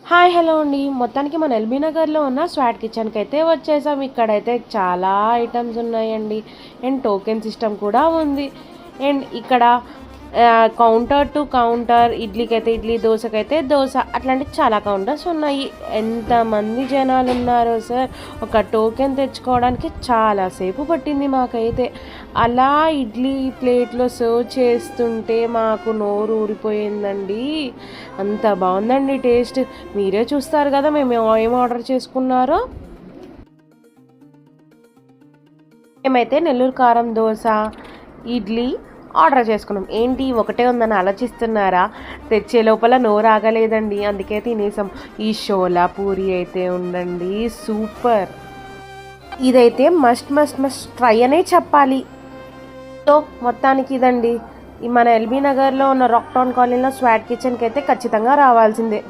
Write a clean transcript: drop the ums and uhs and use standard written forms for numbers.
Hi hello అండి. మొత్తానికి మన ఎల్బీ నగర్లో ఉన్న స్వాట్ కిచెన్కి అయితే వచ్చేసాం. ఇక్కడైతే చాలా ఐటమ్స్ ఉన్నాయండి అండ్ టోకెన్ సిస్టమ్ కూడా ఉంది. అండ్ ఇక్కడ కౌంటర్ టు కౌంటర్, ఇడ్లీకైతే ఇడ్లీ, దోశకైతే దోశ, అట్లాంటి చాలా కౌంటర్స్ ఉన్నాయి. ఎంతమంది జనాలు ఉన్నారో సార్, ఒక టోకెన్ తెచ్చుకోవడానికి చాలాసేపు పట్టింది మాకైతే. అలా ఇడ్లీ ప్లేట్లో సర్వ్ చేస్తుంటే మాకు నోరు ఊరిపోయిందండి. అంత బాగుందండి టేస్ట్. మీరే చూస్తారు కదా మేము ఏం ఆర్డర్ చేసుకున్నారో. మేమైతే నెల్లూరు కారం దోశ, ఇడ్లీ ఆర్డర్ చేసుకున్నాం. ఏంటి ఒకటే ఉందని ఆలోచిస్తున్నారా? తెచ్చే లోపల నోరు ఆగలేదండి, అందుకే తినేసాం. ఈ షోలా పూరి అయితే ఉండండి సూపర్. ఇదైతే మస్ట్ మస్ట్ మస్ట్ ట్రై అనే చెప్పాలి. సో మొత్తానికి ఇదండి, ఈ మన ఎల్బీ నగర్లో ఉన్న రాక్ టౌన్ కాలనీలో స్వాట్ కిచెన్కి అయితే ఖచ్చితంగా రావాల్సిందే.